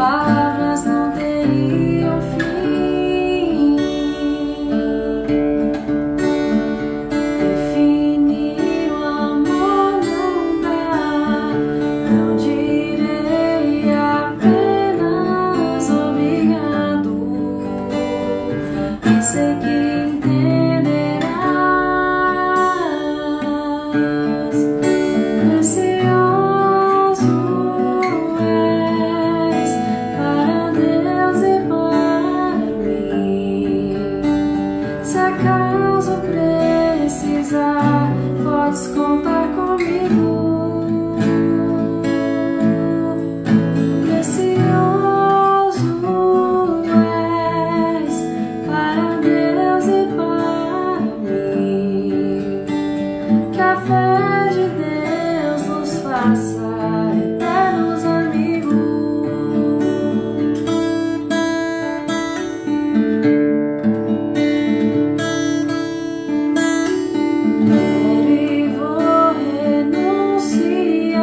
palavras não teriam fim. Definir o amor não dá, não direi apenas obrigado. E sei que entenderás. Precioso és para Deus e para mim. Se acaso precisar, podes contar comigo. Precioso és para Deus e para mim. Que a fé de Deus nos faça eternos amigos. Quero e vou renunciar,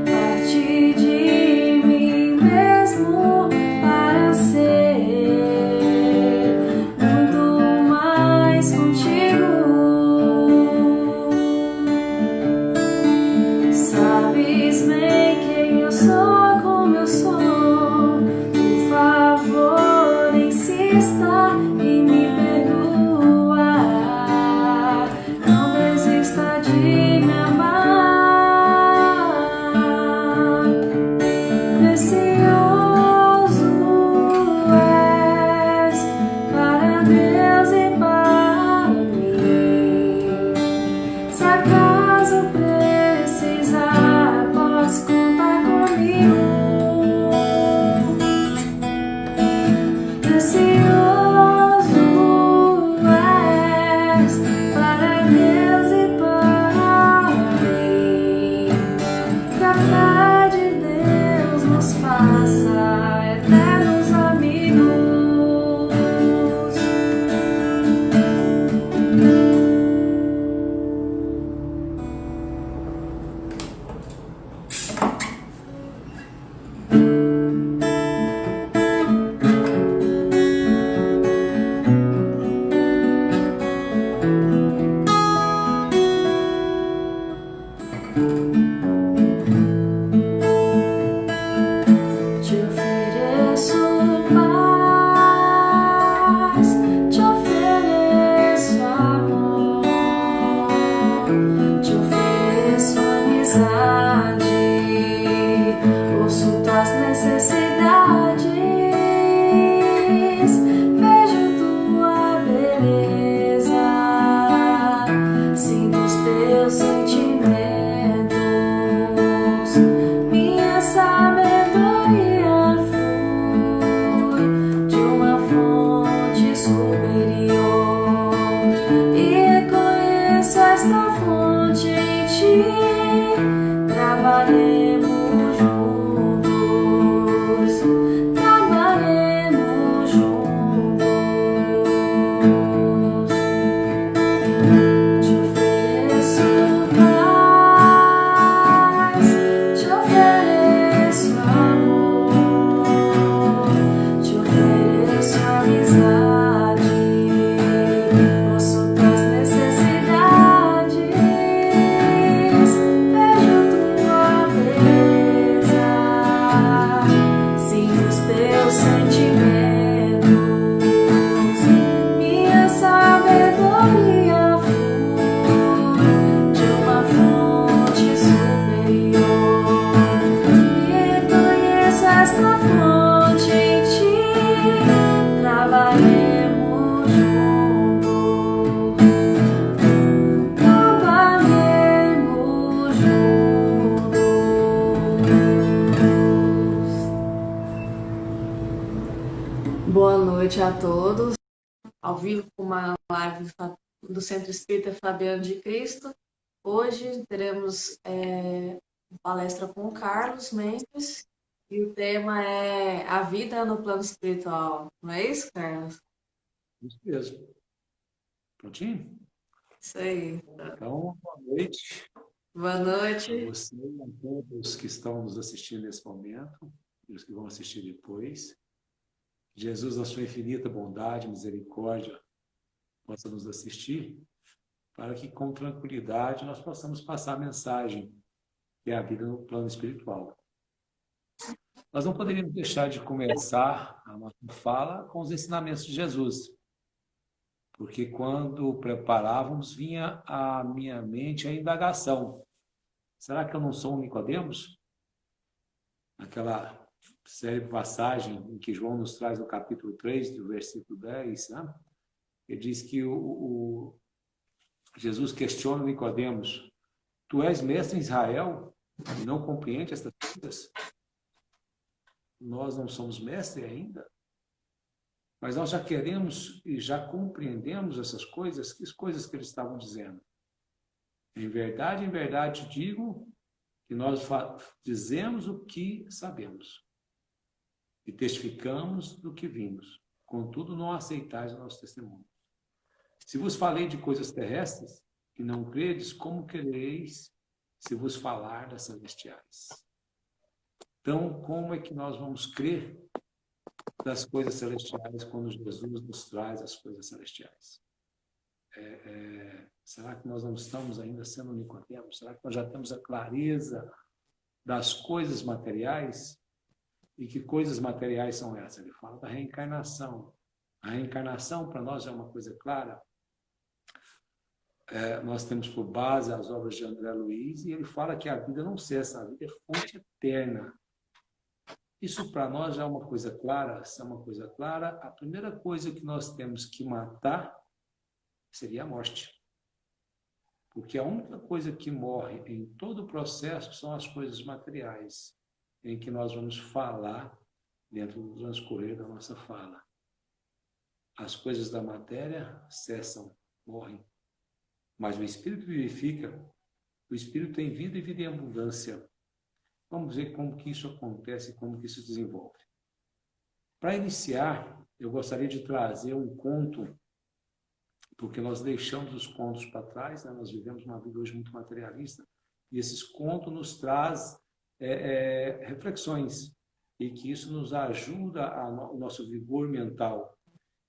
partir de mim mesmo para ser muito mais contigo. Sabes bem quem eu sou, como eu sou. Por favor, insista em me perdoar. Não desista de me amar. Precioso és para Deus e para mim. Se acaso precisar, podes contar comigo. Precioso és para Deus e para mim. Que a fé de Deus nos faça eternos amigos. Te ofereço paz, te ofereço amor, te ofereço amizade, ouço tuas necessidades, vejo tua beleza, sinto os teus sentimentos, minha sabedoria flui de uma fonte superior e reconheço esta fonte em ti. Trabalhemos juntos, trabalhemos juntos. Te ofereço paz, te ofereço amor, te ofereço amizade, ouço tuas necessidades, vejo tua beleza, sinto os teus sentimentos, minha sabedoria flui de uma fonte superior e reconheço esta fonte em ti. Trabalhemos juntos, trabalhemos juntos. Boa noite a todos. Ao vivo com uma live do Centro Espírita Fabiano de Cristo. Hoje teremos uma palestra com o Carlos Mendes e o tema é a vida no plano espiritual. Não é isso, Carlos? Isso mesmo. Prontinho? Isso aí. Então, boa noite Boa a noite. você e a todos que estão nos assistindo nesse momento. e os que vão assistir depois. Jesus, na sua infinita bondade e misericórdia, possa nos assistir, para que com tranquilidade nós possamos passar a mensagem que é a vida no plano espiritual. Nós não poderíamos deixar de começar a nossa fala com os ensinamentos de Jesus, porque quando preparávamos, vinha à minha mente a indagação. Será que eu não sou um Nicodemos? Aquela célebre passagem em que João nos traz no capítulo 3, do versículo 10, né? Ele diz que Jesus questiona Nicodemos: tu és mestre em Israel e não compreende estas coisas? Nós não somos mestres ainda, mas nós já queremos e já compreendemos essas coisas. Que coisas que eles estavam dizendo? Em verdade, digo que nós dizemos o que sabemos e testificamos do que vimos. Contudo, não aceitais o nosso testemunho. Se vos falei de coisas terrestres e não credes, como quereis se vos falar das celestiais? Então, como é que nós vamos crer das coisas celestiais quando Jesus nos traz as coisas celestiais? Será que nós não estamos ainda sendo Nicodemos? Será que nós já temos a clareza das coisas materiais? E que coisas materiais são essas? Ele fala da reencarnação. A reencarnação, para nós, é uma coisa clara. Nós temos por base as obras de André Luiz, e ele fala que a vida não cessa, a vida é fonte eterna. Isso para nós já é uma coisa clara. Se é uma coisa clara, a primeira coisa que nós temos que matar seria a morte. Porque a única coisa que morre em todo o processo são as coisas materiais, em que nós vamos falar dentro do transcorrer da nossa fala. As coisas da matéria cessam, morrem. Mas o Espírito vivifica, o Espírito tem vida e vida em abundância. Vamos ver como que isso acontece, como que isso se desenvolve. Para iniciar, eu gostaria de trazer um conto, porque nós deixamos os contos para trás, né? Nós vivemos uma vida hoje muito materialista, e esses contos nos trazem reflexões, e que isso nos ajuda o nosso vigor mental.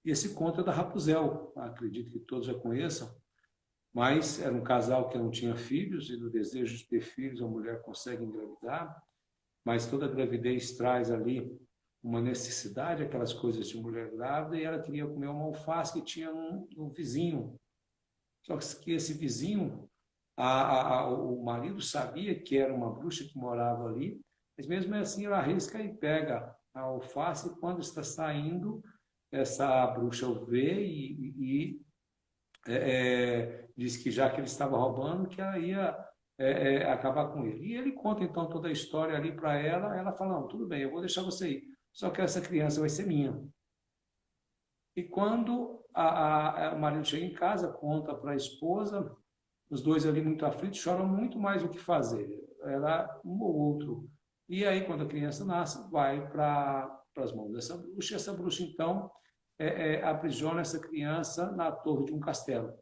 E esse conto é da Rapunzel, acredito que todos já conheçam, mas era um casal que não tinha filhos, e no desejo de ter filhos a mulher consegue engravidar, mas toda gravidez traz ali uma necessidade, aquelas coisas de mulher grávida, e ela queria comer uma alface que tinha um vizinho. Só que esse vizinho, o marido sabia que era uma bruxa que morava ali, mas mesmo assim ela arrisca e pega a alface, e quando está saindo, essa bruxa o vê e diz que já que ele estava roubando, que ela ia acabar com ele. E ele conta então toda a história ali para ela. Ela fala: não, tudo bem, eu vou deixar você ir, só que essa criança vai ser minha. E quando o marido chega em casa, conta para a esposa, os dois ali muito aflitos, choram muito mais o que fazer, ela um ou outro. E aí, quando a criança nasce, vai para as mãos dessa bruxa, e essa bruxa então aprisiona essa criança na torre de um castelo,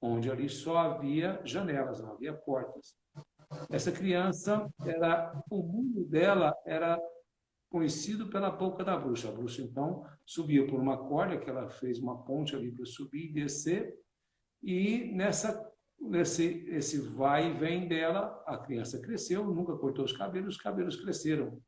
onde ali só havia janelas, não havia portas. Essa criança, o mundo dela era conhecido pela boca da bruxa. A bruxa, então, subia por uma corda, que ela fez uma ponte ali para subir e descer, e nesse vai e vem dela, a criança cresceu, nunca cortou os cabelos cresceram.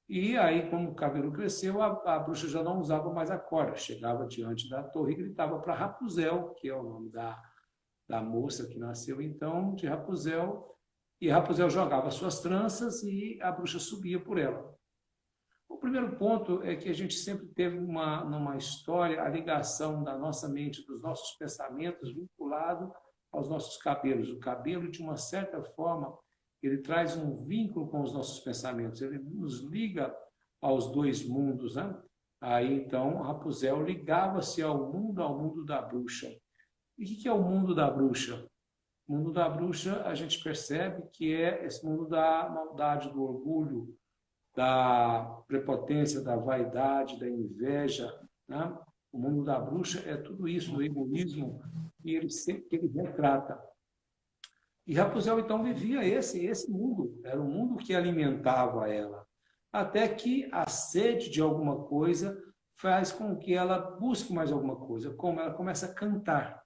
E aí, como o cabelo cresceu, a bruxa já não usava mais a corda, chegava diante da torre e gritava para Rapunzel, que é o nome da moça que nasceu então, de Rapunzel, e Rapunzel jogava suas tranças e a bruxa subia por ela. O primeiro ponto é que a gente sempre teve numa história a ligação da nossa mente, dos nossos pensamentos vinculado aos nossos cabelos. O cabelo, de uma certa forma, ele traz um vínculo com os nossos pensamentos, ele nos liga aos dois mundos, né? Aí, então, Rapunzel ligava-se ao mundo da bruxa. E o que é o mundo da bruxa? O mundo da bruxa, a gente percebe que é esse mundo da maldade, do orgulho, da prepotência, da vaidade, da inveja, né? O mundo da bruxa é tudo isso, do egoísmo, que ele retrata. E Rapunzel, então, vivia esse mundo, era o mundo que alimentava ela. até que a sede de alguma coisa faz com que ela busque mais alguma coisa, como ela começa a cantar.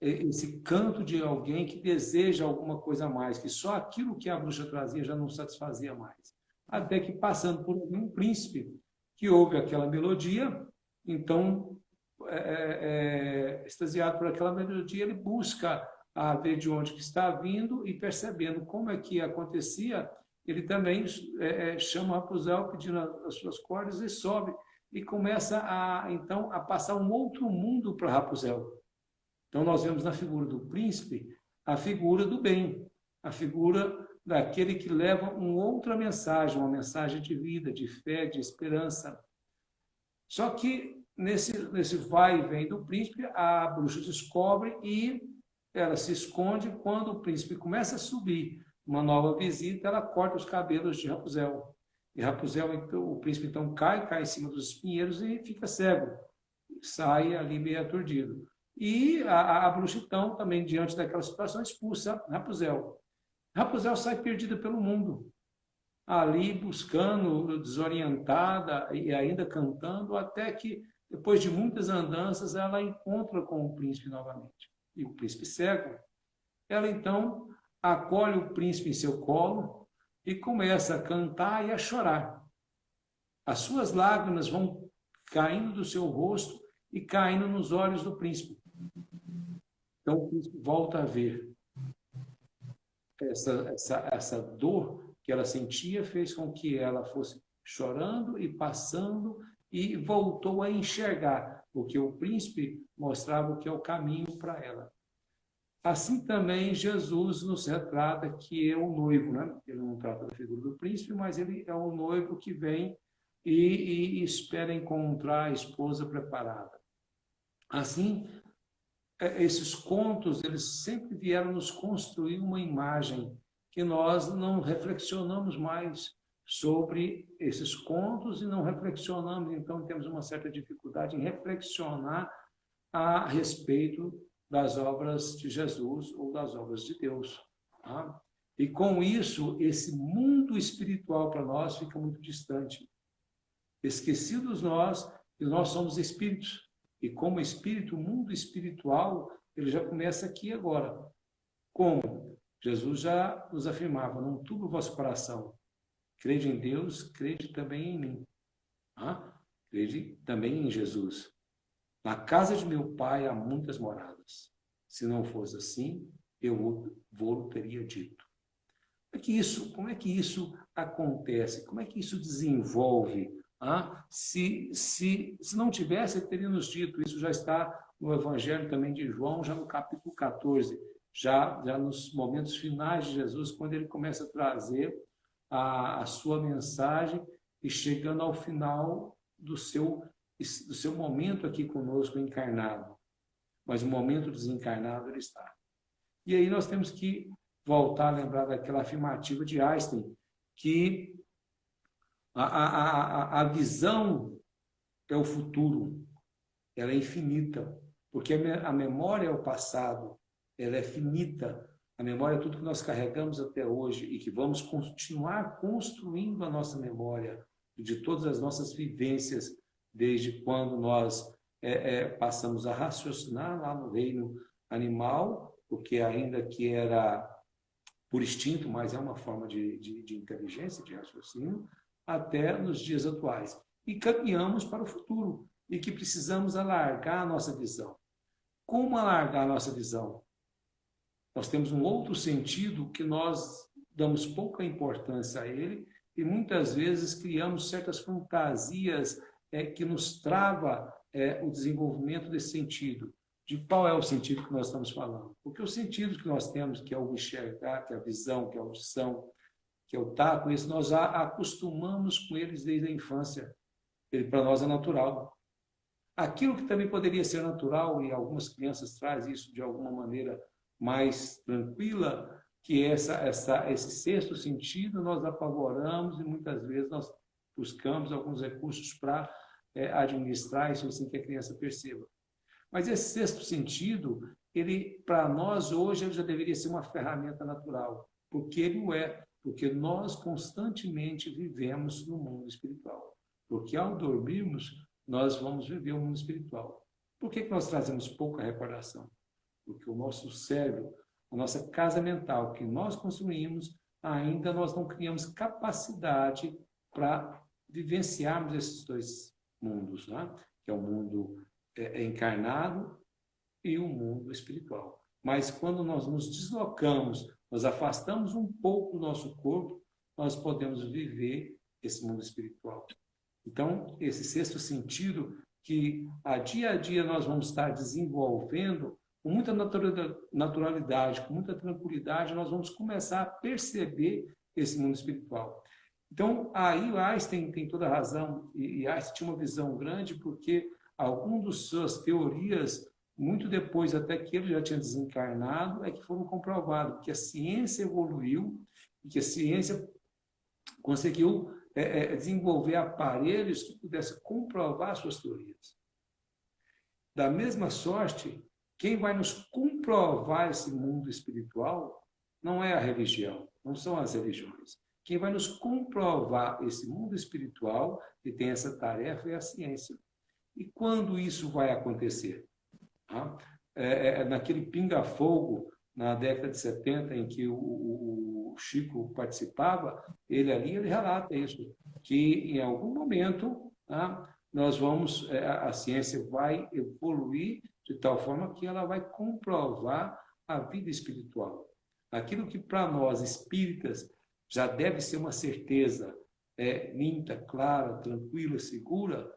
Esse canto de alguém que deseja alguma coisa a mais, que só aquilo que a bruxa trazia já não satisfazia mais. Até que, passando por um príncipe que ouve aquela melodia, então, extasiado por aquela melodia, ele busca a ver de onde que está vindo e, percebendo como é que acontecia, ele também chama Rapunzel pedindo as suas cordas e sobe e começa então a passar um outro mundo para Rapunzel. Então, nós vemos na figura do príncipe a figura do bem, a figura daquele que leva uma outra mensagem, uma mensagem de vida, de fé, de esperança. Só que nesse vai e vem do príncipe, a bruxa descobre e ela se esconde. Quando o príncipe começa a subir uma nova visita, ela corta os cabelos de Rapunzel. E Rapunzel, então, o príncipe então cai em cima dos espinheiros e fica cego. Sai ali meio aturdido. E a bruxa, então, também diante daquela situação, expulsa Rapunzel. Rapunzel sai perdida pelo mundo, ali buscando, desorientada e ainda cantando, até que, depois de muitas andanças, ela encontra com o príncipe novamente. E o príncipe cego, ela então acolhe o príncipe em seu colo e começa a cantar e a chorar. As suas lágrimas vão caindo do seu rosto e caindo nos olhos do príncipe. Então o príncipe volta a ver essa dor que ela sentia, fez com que ela fosse chorando e passando e voltou a enxergar, porque o príncipe mostrava o que é o caminho para ela. Assim também Jesus nos retrata que é o noivo, né? Ele não trata da figura do príncipe, mas ele é o noivo que vem e espera encontrar a esposa preparada. Assim, esses contos, eles sempre vieram nos construir uma imagem que nós não reflexionamos mais sobre esses contos e não reflexionamos, então temos uma certa dificuldade em reflexionar a respeito das obras de Jesus ou das obras de Deus. Tá? E com isso, esse mundo espiritual para nós fica muito distante. Esquecidos nós, que nós somos espíritos. E como espírito, o mundo espiritual, ele já começa aqui e agora. Como? Jesus já nos afirmava, não turbe o vosso coração. Crede em Deus, crede também em mim. Crede também em Jesus. Na casa de meu pai há muitas moradas. Se não fosse assim, eu vou teria dito. Como é que isso acontece? Como é que isso desenvolve? Se não tivesse, ele teria nos dito, isso já está no Evangelho também de João, já no capítulo 14, já nos momentos finais de Jesus, quando ele começa a trazer a sua mensagem e chegando ao final do seu momento aqui conosco encarnado. Mas o momento desencarnado ele está. E aí nós temos que voltar a lembrar daquela afirmativa de Einstein, que a visão é o futuro, ela é infinita, porque a memória é o passado, ela é finita. A memória é tudo que nós carregamos até hoje e que vamos continuar construindo a nossa memória de todas as nossas vivências, desde quando nós passamos a raciocinar lá no reino animal, porque ainda que era por instinto, mas é uma forma de inteligência, de raciocínio, até nos dias atuais. E caminhamos para o futuro, e que precisamos alargar a nossa visão. Como alargar a nossa visão? Nós temos um outro sentido que nós damos pouca importância a ele, e muitas vezes criamos certas fantasias que nos trava o desenvolvimento desse sentido. De qual é o sentido que nós estamos falando? Porque os sentidos que nós temos, que é o enxergar, que é a visão, que é a audição, que é o tato, isso nós já acostumamos com eles desde a infância. Ele para nós é natural. Aquilo que também poderia ser natural, e algumas crianças trazem isso de alguma maneira mais tranquila, que é esse sexto sentido, nós apavoramos e muitas vezes nós buscamos alguns recursos para administrar isso sem que a criança perceba. Mas esse sexto sentido, ele para nós hoje, ele já deveria ser uma ferramenta natural, porque ele o é. Porque nós constantemente vivemos no mundo espiritual. Porque ao dormirmos, nós vamos viver o mundo espiritual. Por que nós trazemos pouca recordação? Porque o nosso cérebro, a nossa casa mental que nós construímos, ainda nós não criamos capacidade para vivenciarmos esses dois mundos, né? Que é o mundo encarnado e o mundo espiritual. Mas quando nós nos deslocamos, nós afastamos um pouco do nosso corpo, nós podemos viver esse mundo espiritual. Então, esse sexto sentido que a dia nós vamos estar desenvolvendo com muita naturalidade, com muita tranquilidade, nós vamos começar a perceber esse mundo espiritual. Então, aí o Einstein tem toda a razão, e Einstein tinha uma visão grande, porque algumas das suas teorias, muito depois até que ele já tinha desencarnado, é que foram comprovados, que a ciência evoluiu, e que a ciência conseguiu desenvolver aparelhos que pudessem comprovar suas teorias. Da mesma sorte, quem vai nos comprovar esse mundo espiritual não é a religião, não são as religiões. Quem vai nos comprovar esse mundo espiritual, que tem essa tarefa, é a ciência. E quando isso vai acontecer? Naquele pinga-fogo, na década de 70, em que o Chico participava, ele relata isso, que em algum momento nós vamos, a ciência vai evoluir de tal forma que ela vai comprovar a vida espiritual. Aquilo que para nós espíritas já deve ser uma certeza nítida, clara, tranquila, segura,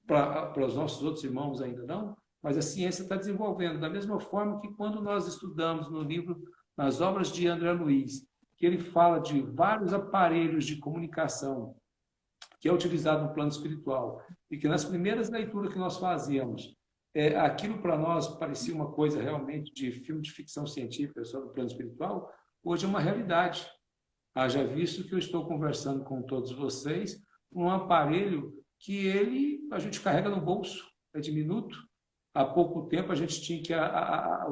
para os nossos outros irmãos ainda não, mas a ciência está desenvolvendo, da mesma forma que quando nós estudamos no livro, nas obras de André Luiz, que ele fala de vários aparelhos de comunicação que é utilizado no plano espiritual, e que nas primeiras leituras que nós fazíamos, aquilo para nós parecia uma coisa realmente de filme de ficção científica sobre o plano espiritual, hoje é uma realidade. Haja visto que eu estou conversando com todos vocês um aparelho que a gente carrega no bolso, é diminuto. Há pouco tempo a gente tinha que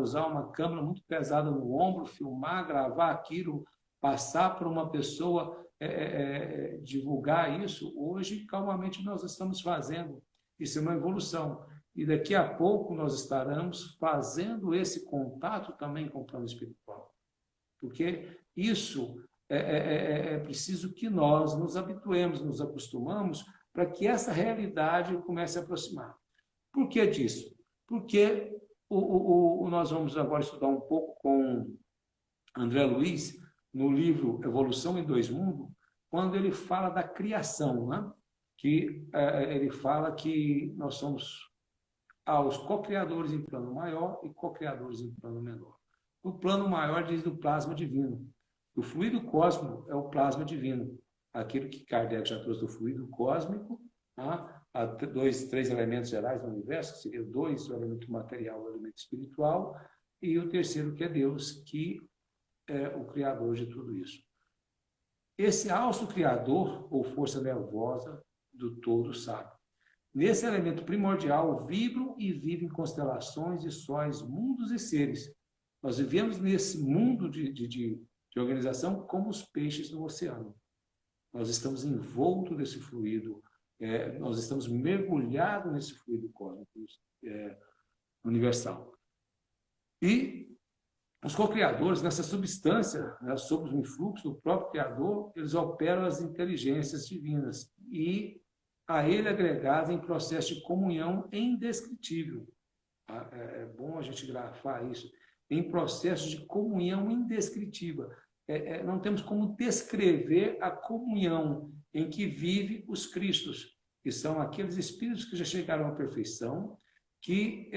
usar uma câmera muito pesada no ombro, filmar, gravar aquilo, passar para uma pessoa divulgar isso. Hoje, calmamente, nós estamos fazendo. Isso é uma evolução. E daqui a pouco nós estaremos fazendo esse contato também com o plano espiritual. Porque isso é preciso que nós nos habituemos, nos acostumamos, para que essa realidade comece a aproximar. Por que disso? Porque nós vamos agora estudar um pouco com André Luiz, no livro Evolução em Dois Mundos, quando ele fala da criação, né? Que ele fala que nós somos os co-criadores em plano maior e co-criadores em plano menor. O plano maior diz do plasma divino. O fluido cósmico é o plasma divino. Aquilo que Kardec já trouxe do fluido cósmico, há três elementos gerais do universo, que seriam dois, o elemento material e o elemento espiritual, e o terceiro, que é Deus, que é o criador de tudo isso. Esse alço criador, ou força nervosa do todo, sabe? Nesse elemento primordial, vibram e vivem constelações e sóis, mundos e seres. Nós vivemos nesse mundo de organização como os peixes no oceano. Nós estamos envoltos nesse fluido, nós estamos mergulhados nesse fluido cósmico universal. E os co-criadores, nessa substância, sob o influxo do próprio Criador, eles operam as inteligências divinas e a ele agregadas em processo de comunhão indescritível. É bom a gente grafar isso. Em processo de comunhão indescritível. Não temos como descrever a comunhão em que vivem os Cristos, que são aqueles espíritos que já chegaram à perfeição, que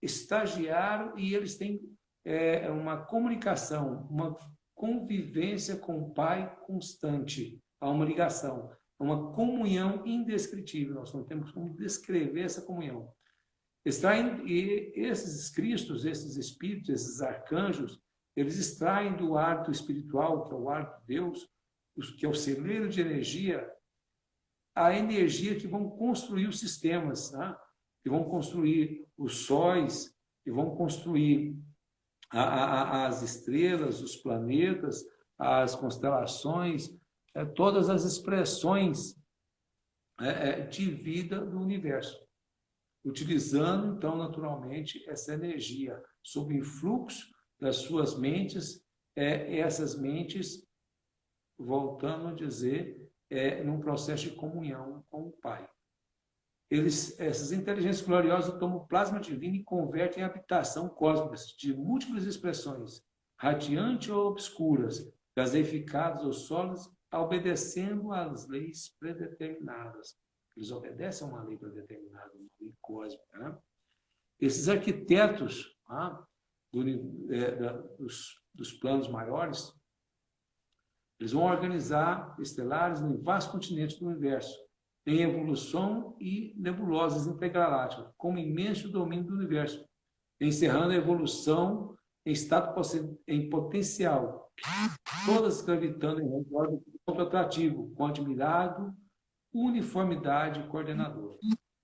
estagiaram e eles têm uma comunicação, uma convivência com o Pai constante, há uma ligação, uma comunhão indescritível. Nós não temos como descrever essa comunhão. E esses Cristos, esses espíritos, esses arcanjos, eles extraem do árito espiritual, que é o árito de Deus, que é o celeiro de energia, a energia que vão construir os sistemas, que vão construir os sóis, que vão construir as estrelas, os planetas, as constelações, todas as expressões de vida do universo, utilizando, então, naturalmente, essa energia, sob o influxo das suas mentes, essas mentes, voltando a dizer, num processo de comunhão com o Pai. Essas inteligências gloriosas tomam o plasma divino e convertem em habitação cósmica de múltiplas expressões, radiantes ou obscuras, gaseificadas ou sólidas, obedecendo às leis predeterminadas. Eles obedecem a uma lei predeterminada, uma lei cósmica. Né? Esses arquitetos dos planos maiores, eles vão organizar estelares em vastos continentes do universo, em evolução e nebulosas intergalácticas, com imenso domínio do universo, encerrando a evolução em estado em potencial, todas gravitando em redor do ponto atrativo, com admirável uniformidade coordenadora.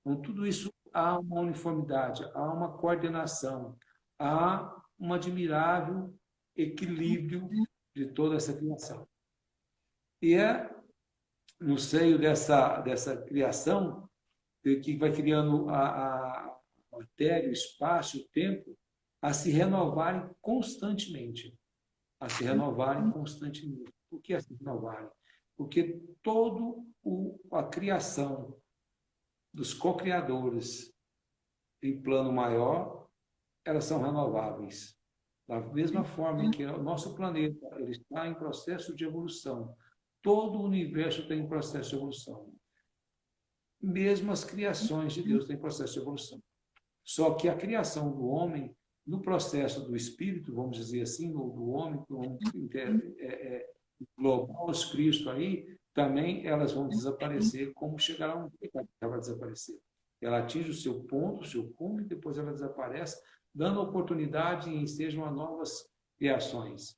Com tudo isso, há uma uniformidade, há uma coordenação, há um admirável equilíbrio de toda essa criação. E no seio dessa criação, que vai criando a matéria, o espaço, o tempo, a se renovarem constantemente. A se renovarem constantemente. Por que a se renovarem? Porque toda a criação dos co-criadores em plano maior, elas são renováveis. Da mesma forma que o nosso planeta ele está em processo de evolução, todo o universo tem um processo de evolução. Mesmo as criações de Deus têm processo de evolução. Só que a criação do homem, no processo do espírito, vamos dizer assim, ou do homem, global, os Cristo aí, também elas vão desaparecer, como chegará um dia que ela vai desaparecer. Ela atinge o seu ponto, o seu cume, depois ela desaparece, dando oportunidade em sejam a novas criações.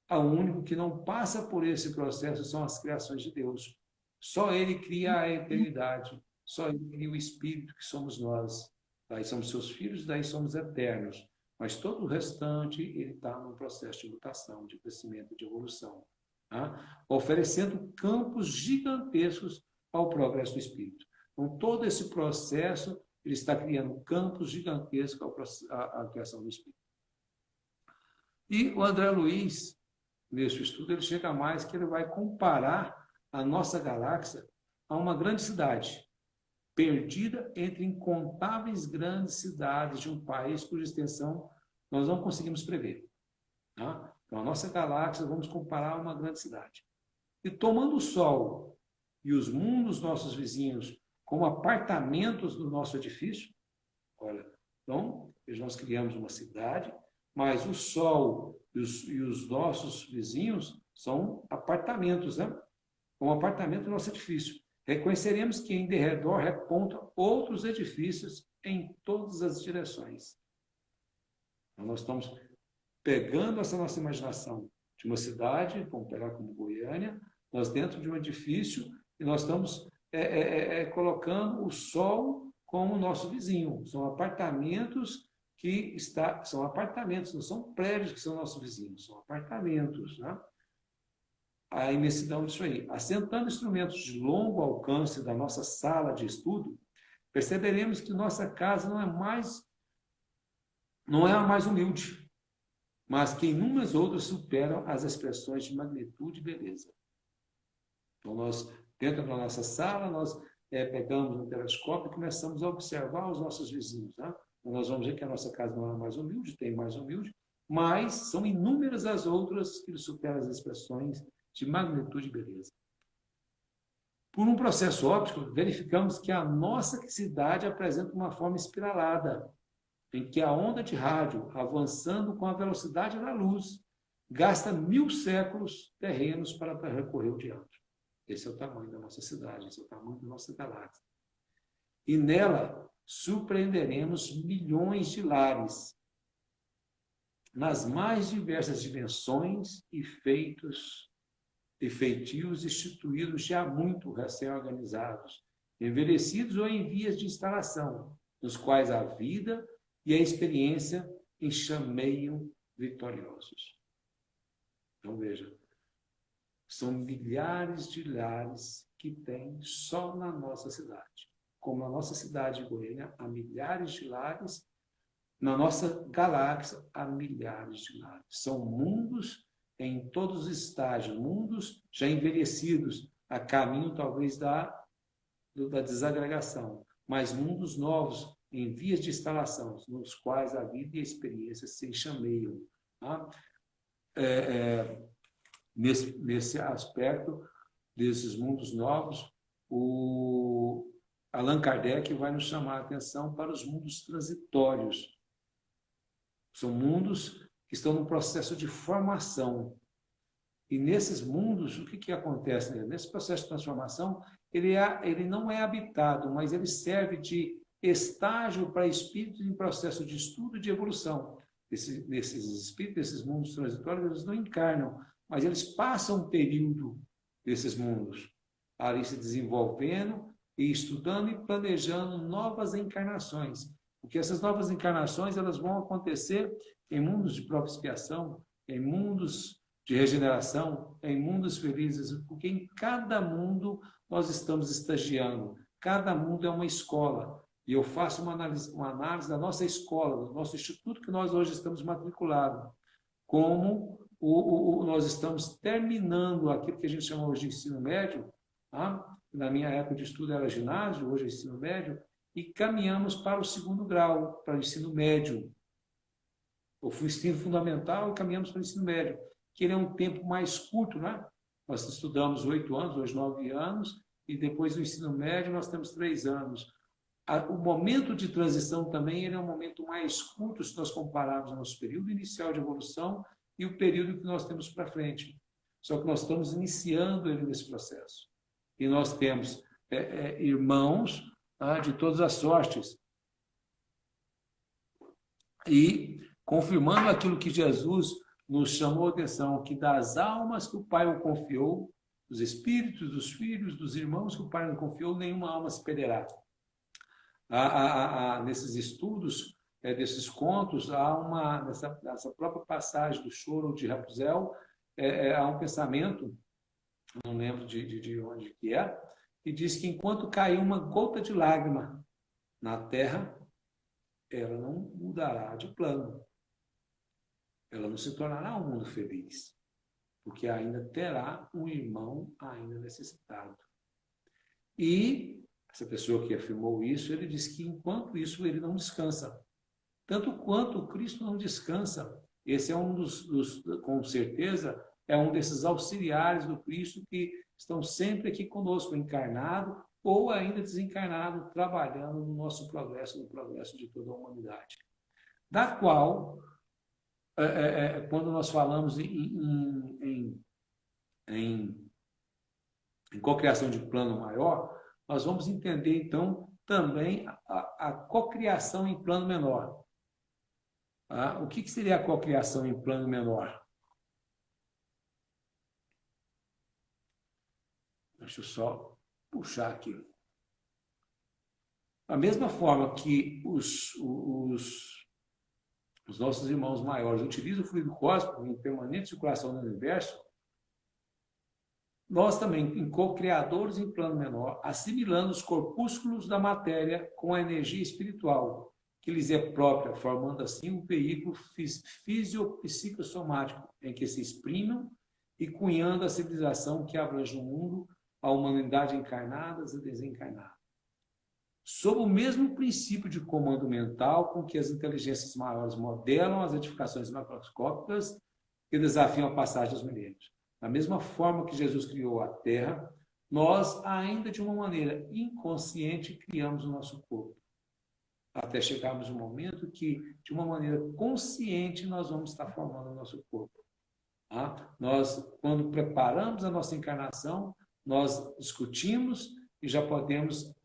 O único que não passa por esse processo são as criações de Deus. Só Ele cria a eternidade, só Ele cria o Espírito que somos nós. Daí somos seus filhos, daí somos eternos. Mas todo o restante, ele está num processo de mutação, de crescimento, de evolução. Tá? Oferecendo campos gigantescos ao progresso do Espírito. Então, todo esse processo, ele está criando campos gigantescos à criação do Espírito. E o André Luiz, nesse estudo, ele chega a mais que ele vai comparar a nossa galáxia a uma grande cidade, perdida entre incontáveis grandes cidades de um país cuja extensão nós não conseguimos prever. Tá? Então, a nossa galáxia, vamos comparar a uma grande cidade. E tomando o Sol e os mundos nossos vizinhos como apartamentos do nosso edifício, olha, então, nós criamos uma cidade, mas o Sol e os nossos vizinhos são apartamentos, né? Um apartamento do nosso edifício. Reconheceremos que em derredor repontam outros edifícios em todas as direções. Então, nós estamos pegando essa nossa imaginação de uma cidade, vamos pegar como Goiânia, nós dentro de um edifício, e nós estamos colocando o Sol como nosso vizinho. São apartamentos são apartamentos, não são prédios que são nossos vizinhos, são apartamentos, né? A imensidão disso aí. Assentando instrumentos de longo alcance da nossa sala de estudo, perceberemos que nossa casa não é a mais humilde, mas que inúmeras outras superam as expressões de magnitude e beleza. Então, nós, dentro da nossa sala, nós pegamos um telescópio e começamos a observar os nossos vizinhos, né? Então, nós vamos ver que a nossa casa não é mais humilde, tem mais humilde, mas são inúmeras as outras que superam as expressões de magnitude e beleza. Por um processo óptico, verificamos que a nossa cidade apresenta uma forma espiralada, em que a onda de rádio, avançando com a velocidade da luz, gasta 1000 séculos terrenos para percorrer o diâmetro. Esse é o tamanho da nossa cidade, esse é o tamanho da nossa galáxia. E nela surpreenderemos milhões de lares, nas mais diversas dimensões e feitios instituídos já muito recém-organizados, envelhecidos ou em vias de instalação, nos quais a vida e a experiência enxameiam vitoriosos. Então, veja, são milhares de lares que tem só na nossa cidade. Como na nossa cidade de Goiânia, há milhares de lares, na nossa galáxia, há milhares de lares. São mundos em todos os estágios, mundos já envelhecidos, a caminho talvez da desagregação, mas mundos novos, em vias de instalação, nos quais a vida e a experiência se enxameiam. Tá? Nesse aspecto desses mundos novos, o Allan Kardec vai nos chamar a atenção para os mundos transitórios. São mundos que estão no processo de formação. E nesses mundos, o que acontece? Nesse processo de transformação, ele não é habitado, mas ele serve de estágio para espíritos em processo de estudo e de evolução. Desses espíritos, desses mundos transitórios, eles não encarnam, mas eles passam um período desses mundos, ali se desenvolvendo e estudando e planejando novas encarnações. Porque essas novas encarnações elas vão acontecer em mundos de própria expiação, em mundos de regeneração, em mundos felizes, porque em cada mundo nós estamos estagiando. Cada mundo é uma escola. E eu faço uma análise da nossa escola, do nosso instituto que nós hoje estamos matriculados. Como nós estamos terminando aquilo que a gente chama hoje de ensino médio, tá? Na minha época de estudo era ginásio, hoje é ensino médio, e caminhamos para o segundo grau, para o ensino médio. Eu fui ensino fundamental e caminhamos para o ensino médio, que ele é um tempo mais curto, né? Nós estudamos 8 anos, hoje 9 anos, e depois do ensino médio nós temos 3 anos. O momento de transição também ele é um momento mais curto se nós compararmos o nosso período inicial de evolução e o período que nós temos para frente. Só que nós estamos iniciando ele nesse processo. E nós temos irmãos de todas as sortes. E confirmando aquilo que Jesus nos chamou a atenção, que das almas que o Pai o confiou, dos espíritos, dos filhos, dos irmãos que o Pai não confiou, nenhuma alma se perderá. Nesses estudos, desses contos, nessa própria passagem do choro de Rapunzel, há um pensamento, não lembro de onde que é, que diz que enquanto cair uma gota de lágrima na terra, ela não mudará de plano. Ela não se tornará um mundo feliz, porque ainda terá um irmão ainda necessitado. E essa pessoa que afirmou isso, ele disse que enquanto isso ele não descansa. Tanto quanto o Cristo não descansa. Esse é um com certeza, é um desses auxiliares do Cristo que estão sempre aqui conosco, encarnado ou ainda desencarnado, trabalhando no nosso progresso, no progresso de toda a humanidade. Da qual, quando nós falamos em cocriação de plano maior, nós vamos entender, então, também a cocriação em plano menor. O que seria a cocriação em plano menor? Deixa eu só puxar aqui. Da mesma forma que os nossos irmãos maiores utilizam o fluido cósmico em permanente circulação no universo, nós também, em co-criadores em plano menor, assimilando os corpúsculos da matéria com a energia espiritual, que lhes é própria, formando assim um veículo fisiopsicossomático, em que se exprimam e cunhando a civilização que abrange o mundo, a humanidade encarnadas e desencarnada. Sob o mesmo princípio de comando mental com que as inteligências maiores modelam as edificações macroscópicas que desafiam a passagem dos milênios. Da mesma forma que Jesus criou a Terra, nós, ainda de uma maneira inconsciente, criamos o nosso corpo. Até chegarmos no momento que, de uma maneira consciente, nós vamos estar formando o nosso corpo. Nós, quando preparamos a nossa encarnação, nós discutimos e já podemos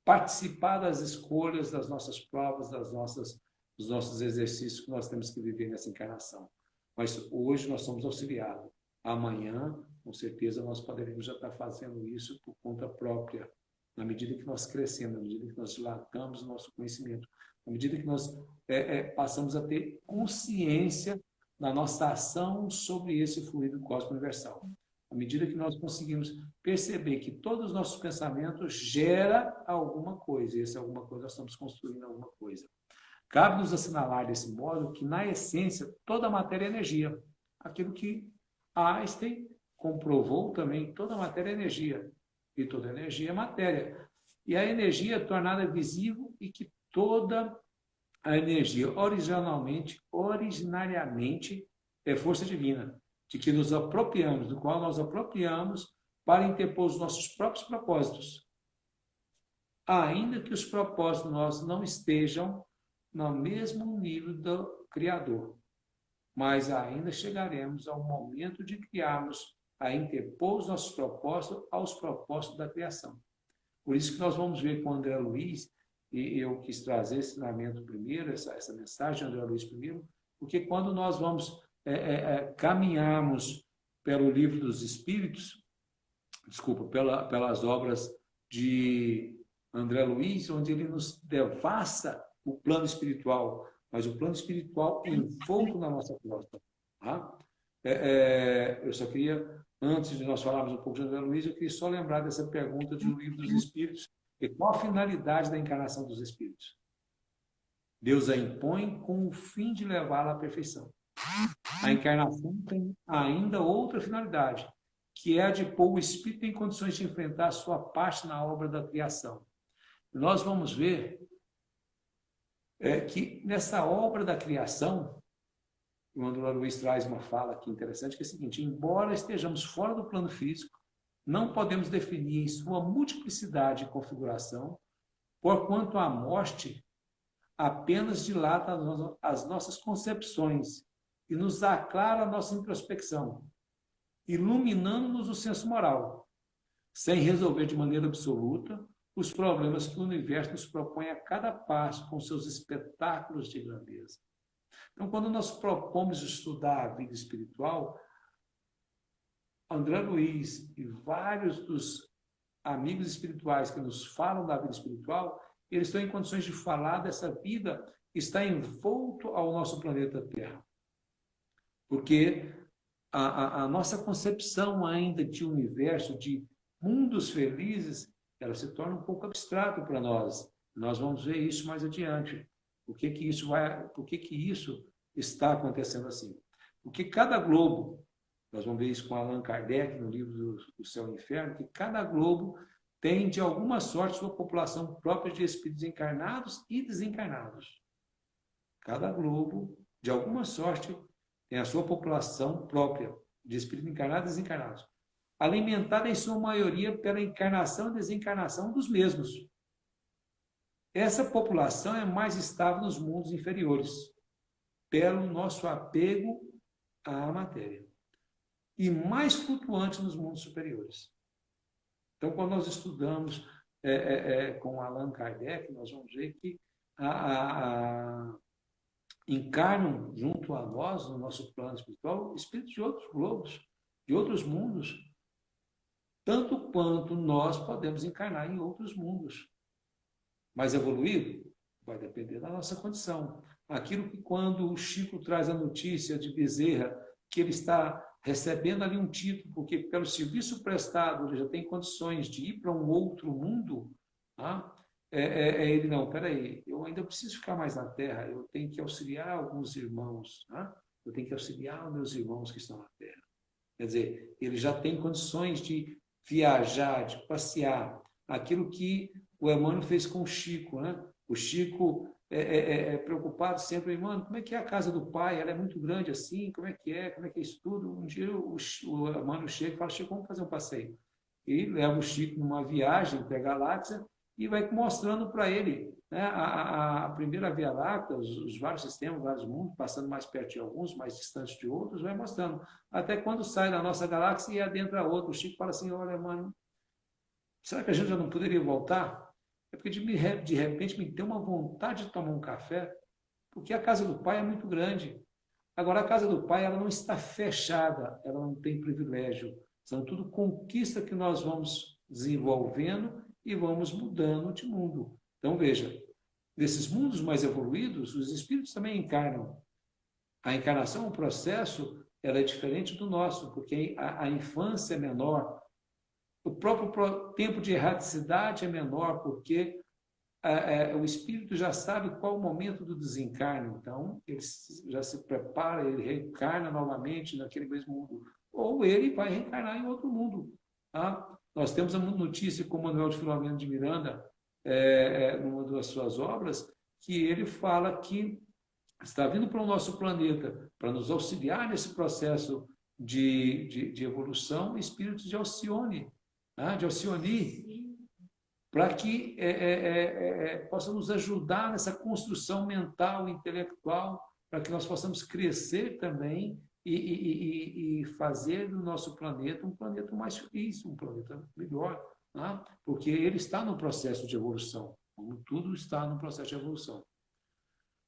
participar das escolhas, das nossas provas, dos nossos exercícios que nós temos que viver nessa encarnação. Mas hoje nós somos auxiliados. Amanhã, com certeza, nós poderemos já estar fazendo isso por conta própria. na medida que nós crescemos, na medida que nós dilatamos o nosso conhecimento, na medida que nós passamos a ter consciência da nossa ação sobre esse fluido cósmico universal. À medida que nós conseguimos perceber que todos os nossos pensamentos geram alguma coisa, e essa alguma coisa nós estamos construindo alguma coisa. Cabe nos assinalar desse modo que, na essência, toda a matéria é energia. Aquilo que Einstein comprovou também, toda a matéria é energia. E toda energia é matéria. E a energia é tornada visível e que toda a energia, originariamente, é força divina, de que nos apropriamos, do qual nós apropriamos para interpor os nossos próprios propósitos. Ainda que os propósitos nossos não estejam no mesmo nível do Criador, mas ainda chegaremos ao momento de criarmos, a interpor os nossos propósitos aos propósitos da criação. Por isso que nós vamos ver com o André Luiz, e eu quis trazer esse ensinamento primeiro, essa mensagem de André Luiz primeiro, porque quando nós vamos caminharmos pelo livro dos Espíritos, pelas obras de André Luiz, onde ele nos devassa o plano espiritual, mas o plano espiritual envolto na nossa costa. Tá? Eu só queria, antes de nós falarmos um pouco de André Luiz, eu queria só lembrar dessa pergunta de O Livro dos Espíritos, e qual a finalidade da encarnação dos Espíritos? Deus a impõe com o fim de levá-la à perfeição. A encarnação tem ainda outra finalidade, que é a de pôr o Espírito em condições de enfrentar a sua parte na obra da criação. Nós vamos ver que nessa obra da criação, o André Luiz traz uma fala aqui interessante, que é a seguinte: embora estejamos fora do plano físico, não podemos definir em sua multiplicidade e configuração, porquanto a morte apenas dilata as nossas concepções e nos aclara a nossa introspecção, iluminando-nos o senso moral, sem resolver de maneira absoluta os problemas que o universo nos propõe a cada passo com seus espetáculos de grandeza. Então, quando nós propomos estudar a vida espiritual, André Luiz e vários dos amigos espirituais que nos falam da vida espiritual, eles estão em condições de falar dessa vida que está envolto ao nosso planeta Terra. Porque a nossa concepção ainda de universo, de mundos felizes, ela se torna um pouco abstrato para nós. Nós vamos ver isso mais adiante. Por que que isso está acontecendo assim? Porque cada globo, nós vamos ver isso com Allan Kardec no livro do Céu e o Inferno, que cada globo tem, de alguma sorte, sua população própria de espíritos encarnados e desencarnados. Cada globo, de alguma sorte, tem a sua população própria de espíritos encarnados e desencarnados, alimentada em sua maioria pela encarnação e desencarnação dos mesmos. Essa população é mais estável nos mundos inferiores, pelo nosso apego à matéria, e mais flutuante nos mundos superiores. Então, quando nós estudamos com Allan Kardec, nós vamos ver que encarnam junto a nós, no nosso plano espiritual, espíritos de outros globos, de outros mundos, tanto quanto nós podemos encarnar em outros mundos. Mais evoluído? Vai depender da nossa condição. Aquilo que, quando o Chico traz a notícia de Bezerra, que ele está recebendo ali um título, porque pelo serviço prestado ele já tem condições de ir para um outro mundo, tá? Ele, não, peraí, eu ainda preciso ficar mais na Terra, eu tenho que auxiliar alguns irmãos, tá? Eu tenho que auxiliar os meus irmãos que estão na Terra. Quer dizer, ele já tem condições de viajar, de passear. Aquilo que o Emmanuel fez com o Chico, né? O Chico preocupado sempre, irmão, como é que é a casa do pai? Ela é muito grande assim? Como é que é isso tudo? Um dia o Emmanuel chega e fala: Chico, vamos fazer um passeio. E leva o Chico numa viagem para a galáxia e vai mostrando para ele, né, a primeira Via Láctea, os vários sistemas, vários mundos, passando mais perto de alguns, mais distantes de outros, vai mostrando. Até quando sai da nossa galáxia e adentra outra. O Chico fala assim: olha, mano, será que a gente já não poderia voltar? É porque de repente me deu uma vontade de tomar um café, porque a casa do pai é muito grande. Agora, a casa do pai, ela não está fechada, ela não tem privilégio. São tudo conquistas que nós vamos desenvolvendo e vamos mudando de mundo. Então, veja, nesses mundos mais evoluídos, os espíritos também encarnam. A encarnação, o processo, ela é diferente do nosso, porque a infância é menor, o próprio tempo de erraticidade é menor, porque o espírito já sabe qual o momento do desencarne, então ele já se prepara, ele reencarna novamente naquele mesmo mundo, ou ele vai reencarnar em outro mundo. Tá? Nós temos uma notícia com o Manuel de Filomeno de Miranda, numa das suas obras, que ele fala que está vindo para o nosso planeta para nos auxiliar nesse processo de evolução, espíritos de Alcione, né? De Alcione, para que possa nos ajudar nessa construção mental, intelectual, para que nós possamos crescer também e fazer do nosso planeta um planeta mais feliz, um planeta melhor, né? Porque ele está no processo de evolução, como tudo está no processo de evolução.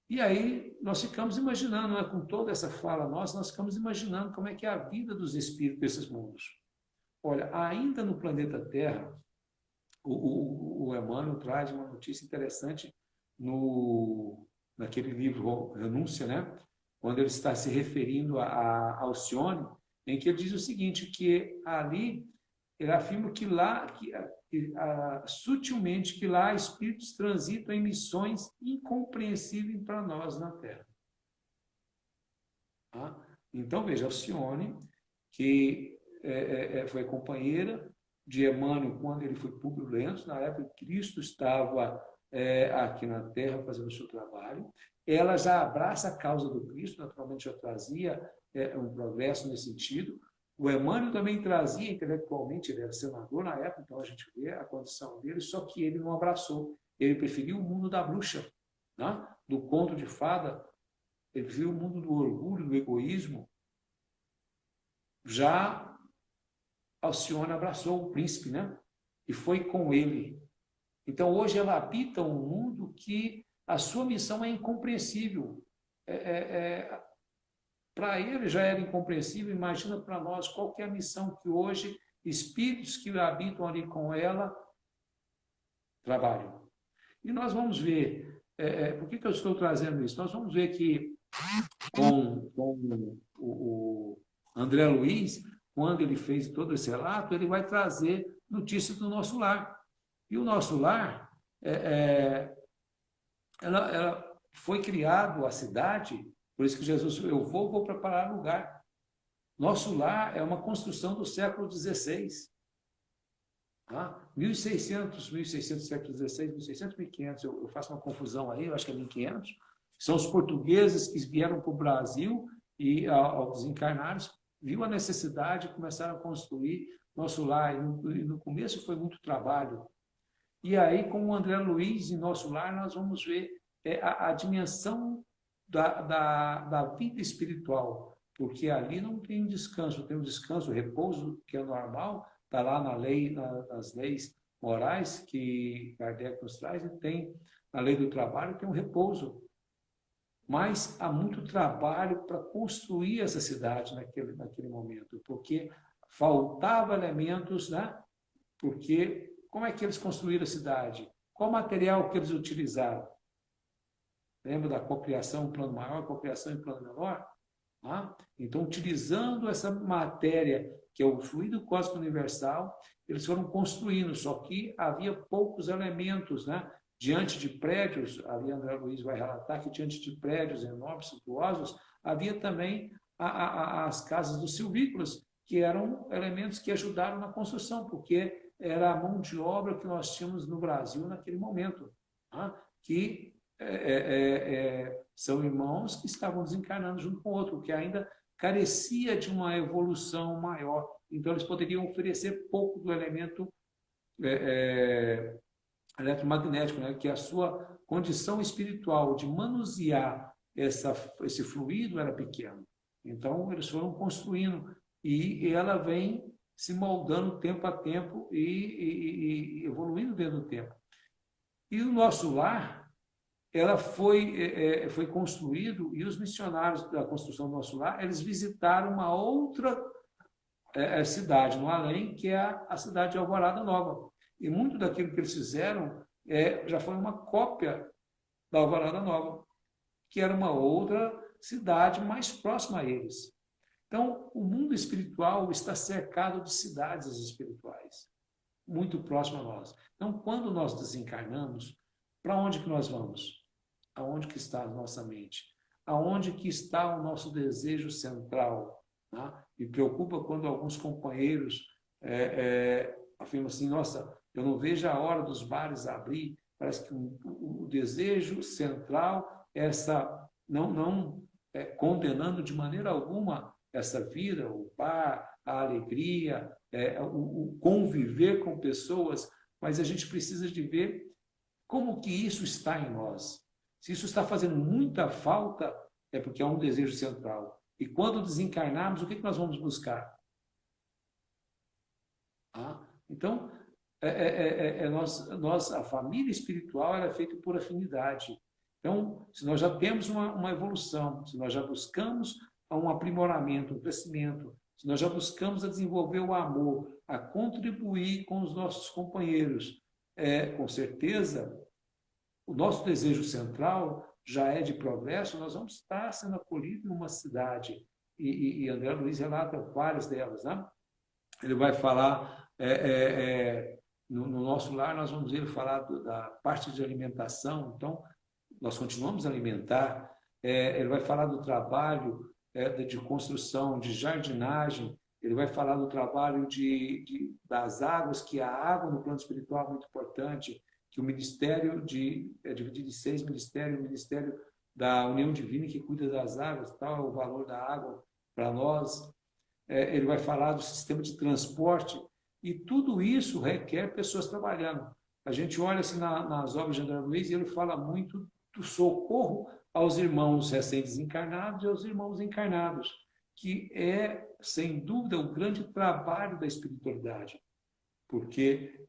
E aí nós ficamos imaginando, né, com toda essa fala nossa, nós ficamos imaginando como é que é a vida dos espíritos desses mundos. Olha, ainda no planeta Terra, o Emmanuel traz uma notícia interessante naquele livro Renúncia, né? Quando ele está se referindo a Alcione, em que ele diz o seguinte, que ali ele afirma que lá, sutilmente, que lá espíritos transitam em missões incompreensíveis para nós na Terra. Tá? Então, veja, Alcione, que foi companheira de Emmanuel quando ele foi Publio Lentus, na época que Cristo estava aqui na Terra fazendo o seu trabalho. Ela já abraça a causa do Cristo, naturalmente já trazia um progresso nesse sentido. O Emmanuel também trazia intelectualmente, ele era senador na época, então a gente vê a condição dele, só que ele não abraçou. Ele preferiu o mundo da bruxa, né? Do conto de fada, ele preferiu o mundo do orgulho, do egoísmo. Já Alcione abraçou o príncipe, né? E foi com ele. Então, hoje ela habita um mundo que a sua missão é incompreensível. Para ele já era incompreensível, imagina para nós qual que é a missão que hoje espíritos que habitam ali com ela trabalham. E nós vamos ver, por que eu estou trazendo isso? Nós vamos ver que com o André Luiz, quando ele fez todo esse relato, ele vai trazer notícias do nosso lar. E o nosso lar, ela foi criado, a cidade, por isso que Jesus, eu vou preparar lugar. Nosso lar é uma construção do século XVI. Tá? 1600, século XVI, 1600, 1500, eu faço uma confusão aí, eu acho que é 1500. São os portugueses que vieram para o Brasil e, ao desencarnar, viu a necessidade, começaram a construir nosso lar. E no começo foi muito trabalho. E aí, com o André Luiz em nosso lar, nós vamos ver a dimensão da vida espiritual, porque ali não tem descanso, tem um descanso, o repouso que é normal, está lá na lei, nas leis morais que Kardec nos traz, e tem na lei do trabalho, tem um repouso. Mas há muito trabalho para construir essa cidade naquele momento, porque faltava elementos, né? Porque como é que eles construíram a cidade? Qual material que eles utilizaram? Lembra da cocriação em plano maior, cocriação em plano menor? Ah? Então, utilizando essa matéria, que é o fluido cósmico universal, eles foram construindo, só que havia poucos elementos, né? Diante de prédios, ali André Luiz vai relatar que diante de prédios enormes, suntuosos, havia também as casas dos silvícolas, que eram elementos que ajudaram na construção, porque era a mão de obra que nós tínhamos no Brasil naquele momento, tá? Que são irmãos que estavam desencarnando junto com o outro, que ainda carecia de uma evolução maior. Então, eles poderiam oferecer pouco do elemento eletromagnético, né? Que a sua condição espiritual de manusear esse fluido era pequena. Então, eles foram construindo e ela vem se moldando tempo a tempo e evoluindo dentro do tempo. E o nosso lar, ela foi construído, e os missionários da construção do nosso lar, eles visitaram uma outra cidade no além, que é a cidade de Alvorada Nova. E muito daquilo que eles fizeram já foi uma cópia da Alvorada Nova, que era uma outra cidade mais próxima a eles. Então, o mundo espiritual está cercado de cidades espirituais, muito próximo a nós. Então, quando nós desencarnamos, para onde que nós vamos? Aonde que está a nossa mente? Aonde que está o nosso desejo central? Tá? Me preocupa quando alguns companheiros afirmam assim, nossa, eu não vejo a hora dos bares abrir, parece que o desejo central é essa, não condenando de maneira alguma essa vida, o bar, a alegria, o conviver com pessoas, mas a gente precisa de ver como que isso está em nós. Se isso está fazendo muita falta, é porque há um desejo central. E quando desencarnarmos, o que nós vamos buscar? Então, a família espiritual é feita por afinidade. Então, se nós já temos uma evolução, se nós já buscamos um aprimoramento, um crescimento, se nós já buscamos a desenvolver o amor, a contribuir com os nossos companheiros, com certeza, o nosso desejo central já é de progresso, nós vamos estar sendo acolhidos numa cidade. E André Luiz relata várias delas, né? Ele vai falar, no nosso lar, nós vamos ver ele falar da parte de alimentação, então, nós continuamos a alimentar, ele vai falar do trabalho de construção, de jardinagem, ele vai falar do trabalho das águas, que a água no plano espiritual é muito importante, que o ministério é dividido em 6 ministérios, o ministério da União Divina, que cuida das águas, tal, o valor da água para nós. Ele vai falar do sistema de transporte, e tudo isso requer pessoas trabalhando. A gente olha assim nas obras de André Luiz, e ele fala muito do socorro aos irmãos recém-desencarnados e aos irmãos encarnados, que é, sem dúvida, o grande trabalho da espiritualidade, porque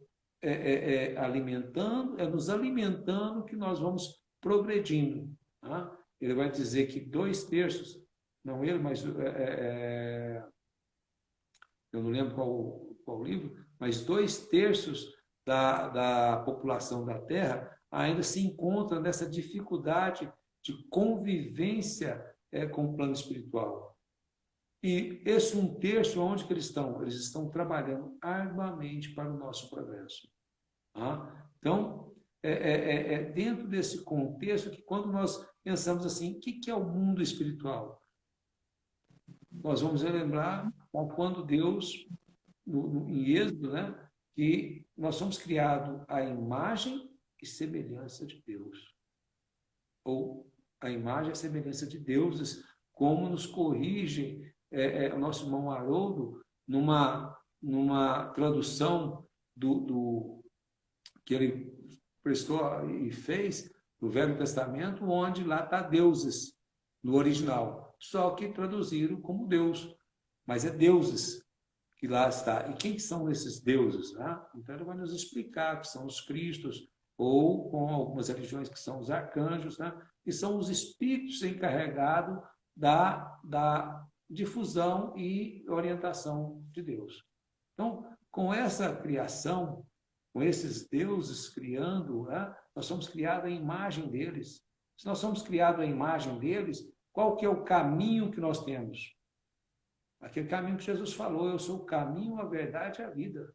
nos alimentando que nós vamos progredindo. Tá? Ele vai dizer que 2/3, não ele, mas eu não lembro qual livro, mas 2/3 da população da Terra ainda se encontra nessa dificuldade de convivência com o plano espiritual. E esse 1/3, onde que eles estão? Eles estão trabalhando arduamente para o nosso progresso. Tá? Então, dentro desse contexto que quando nós pensamos assim, o que é o mundo espiritual? Nós vamos relembrar quando Deus, em Êxodo, né, que nós somos criados à imagem e semelhança de Deus. Ou a imagem e semelhança de deuses, como nos corrige o nosso irmão Haroldo, numa tradução que ele prestou e fez do Velho Testamento, onde lá está deuses, no original, só que traduziram como Deus, mas é deuses que lá está. E quem são esses deuses? Né? Então ele vai nos explicar que são os cristos, ou com algumas religiões que são os arcanjos, né? Que são os espíritos encarregados da difusão e orientação de Deus. Então, com essa criação, com esses deuses criando, né? Nós somos criados à imagem deles. Se nós somos criados à imagem deles, qual que é o caminho que nós temos? Aquele caminho que Jesus falou, eu sou o caminho, a verdade e a vida.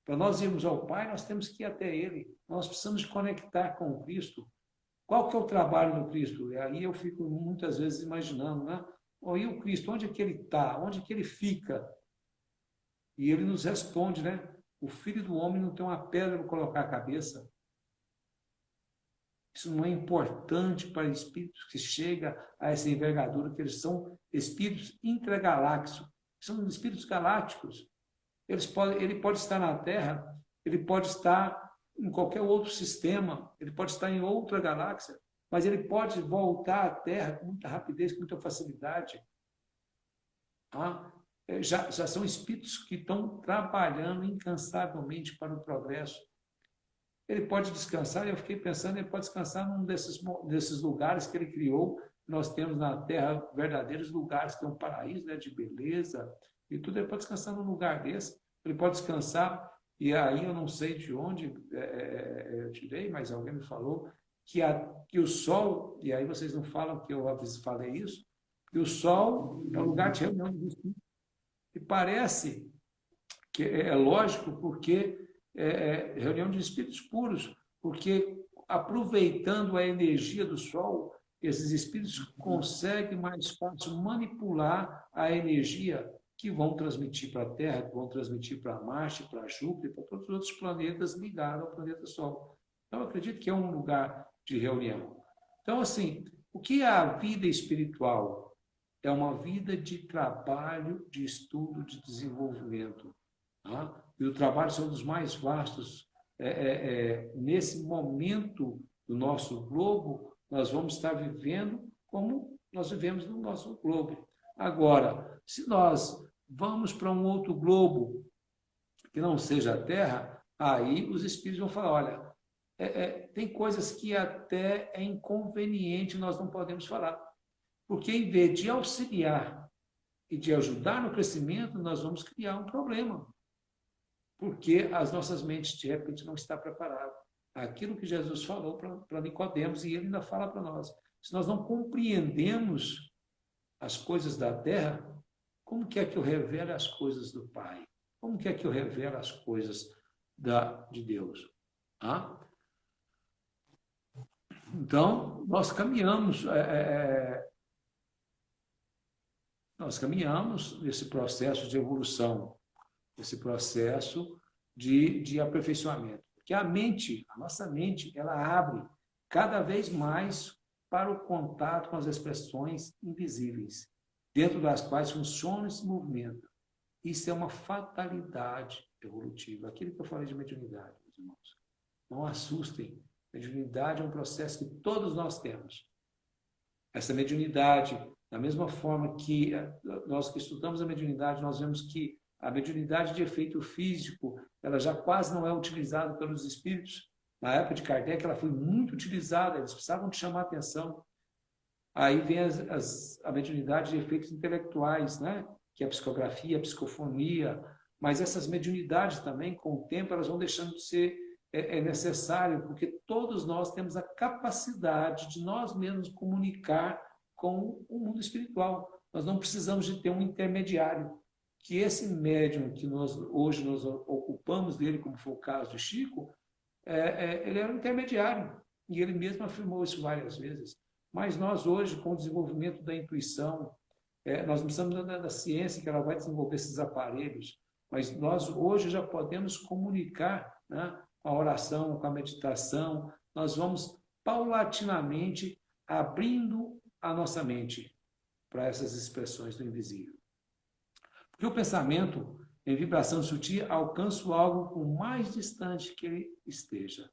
Para nós irmos ao Pai, nós temos que ir até Ele. Nós precisamos conectar com o Cristo. Qual que é o trabalho do Cristo? E aí eu fico muitas vezes imaginando, né? E o Cristo, onde é que Ele está? Onde é que Ele fica? E Ele nos responde, né? O Filho do Homem não tem uma pedra para colocar a cabeça. Isso não é importante para espíritos que chegam a essa envergadura, que eles são espíritos intragalácticos, são espíritos galácticos. Ele pode estar na Terra, ele pode estar em qualquer outro sistema, ele pode estar em outra galáxia, mas ele pode voltar à Terra com muita rapidez, com muita facilidade. Já são espíritos que estão trabalhando incansavelmente para o progresso. Ele pode descansar, e eu fiquei pensando, ele pode descansar num desses lugares que ele criou. Nós temos na Terra verdadeiros lugares, que é um paraíso, né, de beleza e tudo. Ele pode descansar num lugar desse, ele pode descansar E aí eu não sei de onde eu tirei, mas alguém me falou que o Sol, e aí vocês não falam que eu falei isso, que o Sol é um lugar de reunião dos espíritos. E parece que é lógico, porque reunião de espíritos puros, porque aproveitando a energia do Sol, esses espíritos conseguem mais fácil manipular a energia que vão transmitir para a Terra, que vão transmitir para Marte, para Júpiter, para todos os outros planetas ligados ao planeta Sol. Então, eu acredito que é um lugar de reunião. Então, assim, o que é a vida espiritual? É uma vida de trabalho, de estudo, de desenvolvimento. Tá? E o trabalho são dos mais vastos. Nesse momento do nosso globo, nós vamos estar vivendo como nós vivemos no nosso globo. Agora, se nós vamos para um outro globo que não seja a Terra, aí os espíritos vão falar, olha, tem coisas que até é inconveniente, nós não podemos falar. Porque em vez de auxiliar e de ajudar no crescimento, nós vamos criar um problema porque as nossas mentes, de repente, não estão preparadas. Aquilo que Jesus falou para Nicodemos, e ele ainda fala para nós. Se nós não compreendemos as coisas da terra, como que é que eu revelo as coisas do Pai? Como que é que eu revelo as coisas de Deus? Ah? Então, nós caminhamos nesse processo de evolução, esse processo de aperfeiçoamento. Porque a nossa mente, ela abre cada vez mais para o contato com as expressões invisíveis, dentro das quais funciona esse movimento. Isso é uma fatalidade evolutiva. Aquilo que eu falei de mediunidade, meus irmãos. Não assustem. Mediunidade é um processo que todos nós temos. Essa mediunidade, da mesma forma que nós que estudamos a mediunidade, nós vemos que a mediunidade de efeito físico, ela já quase não é utilizada pelos espíritos. Na época de Kardec, ela foi muito utilizada, eles precisavam de chamar atenção. Aí vem a mediunidade de efeitos intelectuais, né? Que é a psicografia, a psicofonia, mas essas mediunidades também, com o tempo, elas vão deixando de ser necessário, porque todos nós temos a capacidade de nós mesmos comunicar com o mundo espiritual. Nós não precisamos de ter um intermediário. Que esse médium que hoje nós ocupamos dele, como foi o caso de Chico, ele era um intermediário, e ele mesmo afirmou isso várias vezes. Mas nós hoje, com o desenvolvimento da intuição, nós não precisamos da ciência que ela vai desenvolver esses aparelhos, mas nós hoje já podemos comunicar, né, com a oração, com a meditação, nós vamos paulatinamente abrindo a nossa mente para essas expressões do invisível. Porque o pensamento, em vibração sutil, alcança algo por mais distante que ele esteja.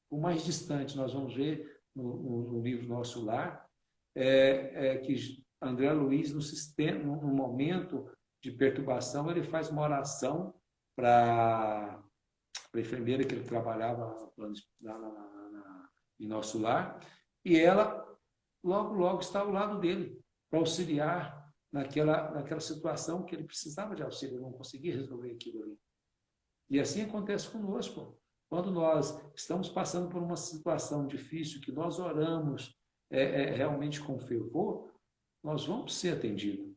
Por mais distante, nós vamos ver no livro Nosso Lar, que André Luiz, no momento de perturbação, ele faz uma oração para a enfermeira que ele trabalhava em Nosso Lar, e ela logo está ao lado dele, para auxiliar naquela situação que ele precisava de auxílio, não conseguia resolver aquilo ali. E assim acontece conosco. Quando nós estamos passando por uma situação difícil, que nós oramos realmente com fervor, nós vamos ser atendidos.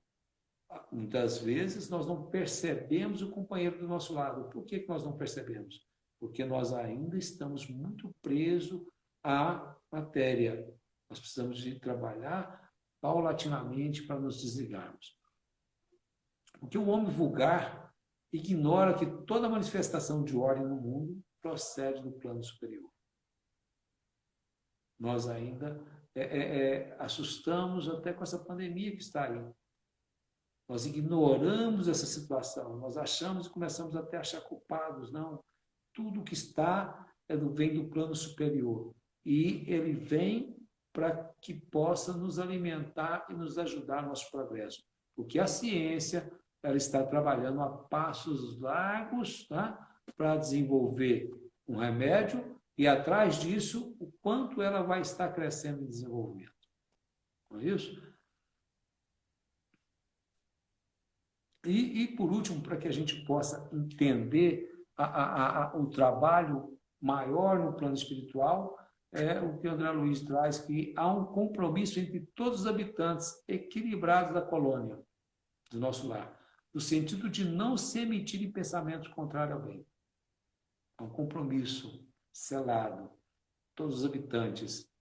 Muitas vezes nós não percebemos o companheiro do nosso lado. Por que nós não percebemos? Porque nós ainda estamos muito presos à matéria. Nós precisamos de trabalhar paulatinamente para nos desligarmos. Porque o homem vulgar ignora que toda manifestação de ordem no mundo procede do plano superior. Nós ainda assustamos até com essa pandemia que está aí. Nós ignoramos essa situação, nós achamos e começamos até a achar culpados. Não, tudo que está vem do plano superior. E ele vem para que possa nos alimentar e nos ajudar no nosso progresso. Porque a ciência ela está trabalhando a passos largos, tá? Para desenvolver um remédio e, atrás disso, o quanto ela vai estar crescendo em desenvolvimento. Não é isso? E por último, para que a gente possa entender o trabalho maior no plano espiritual é o que o André Luiz traz, que há um compromisso entre todos os habitantes equilibrados da colônia, do nosso lar, no sentido de não se emitirem pensamentos contrários ao bem. É um compromisso selado, todos os habitantes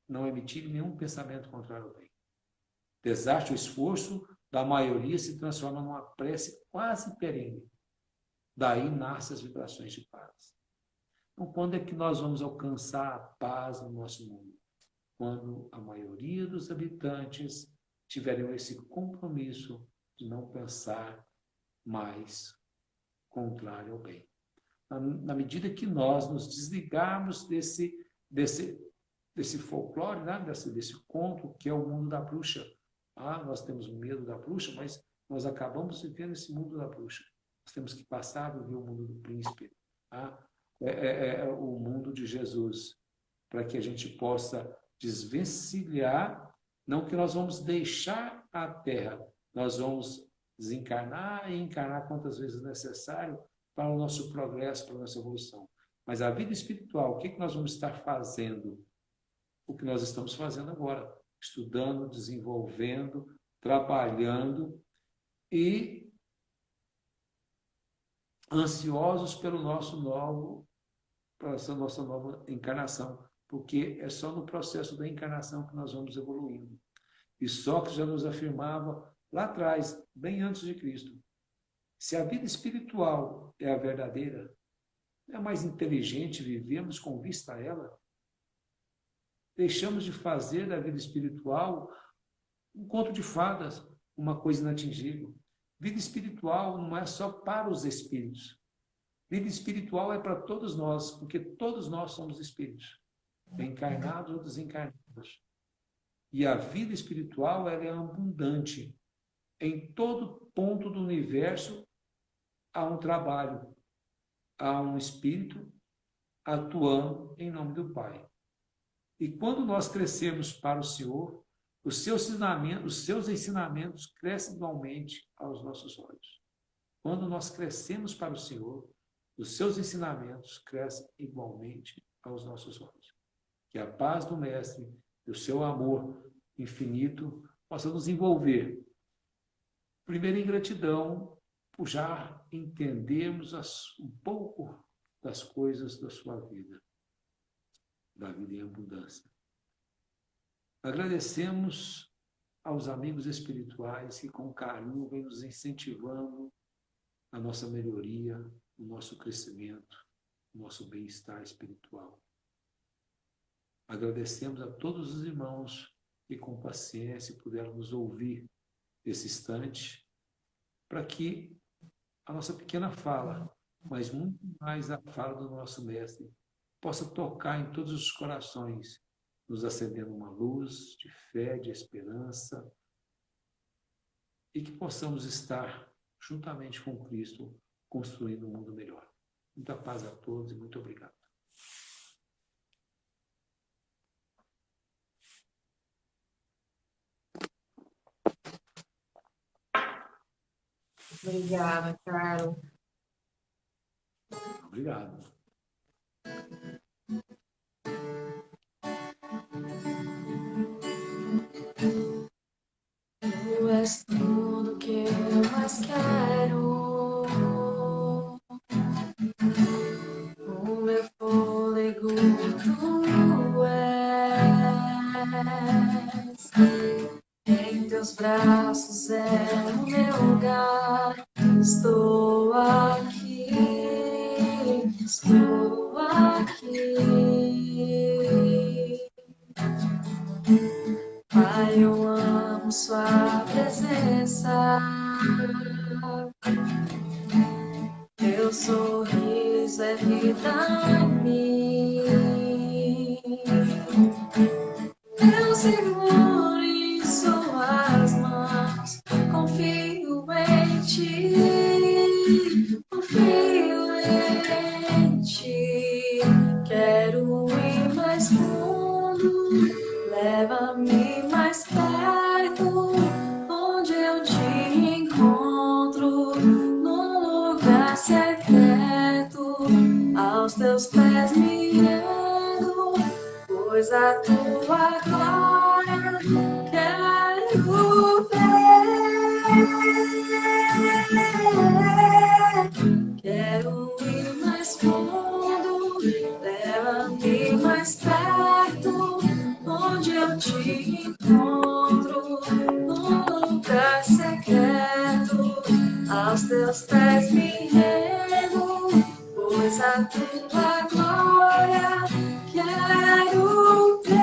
não emitirem nenhum pensamento contrário ao bem. Desarte o esforço da maioria se transforma numa prece quase perene. Daí nascem as vibrações de paz. Então, quando é que nós vamos alcançar a paz no nosso mundo? Quando a maioria dos habitantes tiverem esse compromisso de não pensar mais contrário ao bem. Na medida que nós nos desligarmos desse folclore, né? desse conto que é o mundo da bruxa. Nós temos medo da bruxa, mas nós acabamos vivendo esse mundo da bruxa. Nós temos que passar a viver o mundo do príncipe, o mundo de Jesus, para que a gente possa desvencilhar, não que nós vamos deixar a Terra, nós vamos desencarnar e encarnar quantas vezes necessário para o nosso progresso, para a nossa evolução. Mas a vida espiritual, o que nós vamos estar fazendo? O que nós estamos fazendo agora, estudando, desenvolvendo, trabalhando e ansiosos pelo para essa nossa nova encarnação, porque é só no processo da encarnação que nós vamos evoluindo. E Sócrates já nos afirmava lá atrás, bem antes de Cristo, se a vida espiritual é a verdadeira, é a mais inteligente, vivemos com vista a ela, deixamos de fazer da vida espiritual um conto de fadas, uma coisa inatingível. Vida espiritual não é só para os espíritos. Vida espiritual é para todos nós, porque todos nós somos espíritos, encarnados ou desencarnados. E a vida espiritual ela é abundante. Em todo ponto do universo há um trabalho, há um espírito atuando em nome do Pai. E quando nós crescemos para o Senhor, os seus ensinamentos crescem igualmente aos nossos olhos. Quando nós crescemos para o Senhor, os seus ensinamentos crescem igualmente aos nossos olhos. Que a paz do Mestre e o seu amor infinito possa nos envolver. Primeiro, em gratidão por já entendermos um pouco das coisas da sua vida, da vida em abundância. Agradecemos aos amigos espirituais que com carinho vêm nos incentivando a nossa melhoria, o nosso crescimento, o nosso bem-estar espiritual. Agradecemos a todos os irmãos que com paciência puderam nos ouvir nesse instante, para que a nossa pequena fala, mas muito mais a fala do nosso Mestre, possa tocar em todos os corações, nos acendendo uma luz de fé, de esperança, e que possamos estar juntamente com Cristo construindo um mundo melhor. Muita paz a todos e muito obrigado. Obrigada, Carlos. Obrigado. Tu és tudo que eu mais quero. O meu fôlego tu és. Em teus braços é o meu lugar. Estou aqui, estou aqui. Pai, eu amo sua presença. Teu sorriso é vida em mim. Eu seguro em suas mãos. Confio em ti. Confio em ti. Quero ir mais fundo. Leva-me mais perto, onde eu te encontro, num lugar secreto. aos teus pés me rendo, pois a tua glória quero ver. Quero ir mais fundo, leva-me mais perto, onde eu te encontro, num lugar secreto, aos teus pés me rendo, pois a tua glória quero ver.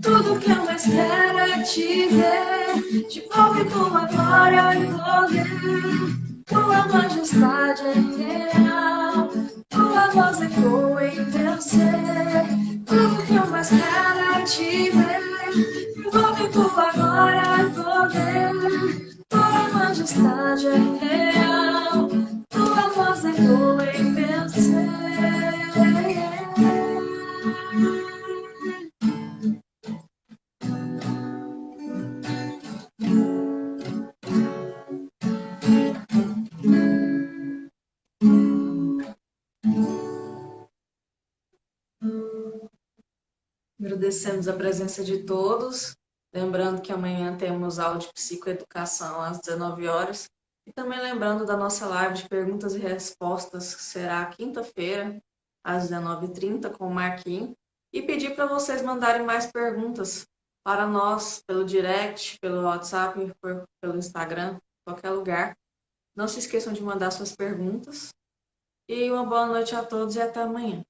Tudo que eu mais quero é te ver, te envolve tua glória e poder. Tua majestade é real, tua voz ecoa em meu ser. Tudo que eu mais quero é te ver, envolve tua glória e poder. Tua majestade é real, tua voz ecoa em meu ser. Agradecemos a presença de todos. Lembrando que amanhã temos aula de psicoeducação às 19 horas. E também lembrando da nossa live de perguntas e respostas, que será quinta-feira, às 19h30, com o Marquinhos. E pedir para vocês mandarem mais perguntas para nós, pelo direct, pelo WhatsApp, pelo Instagram, qualquer lugar. Não se esqueçam de mandar suas perguntas. E uma boa noite a todos e até amanhã.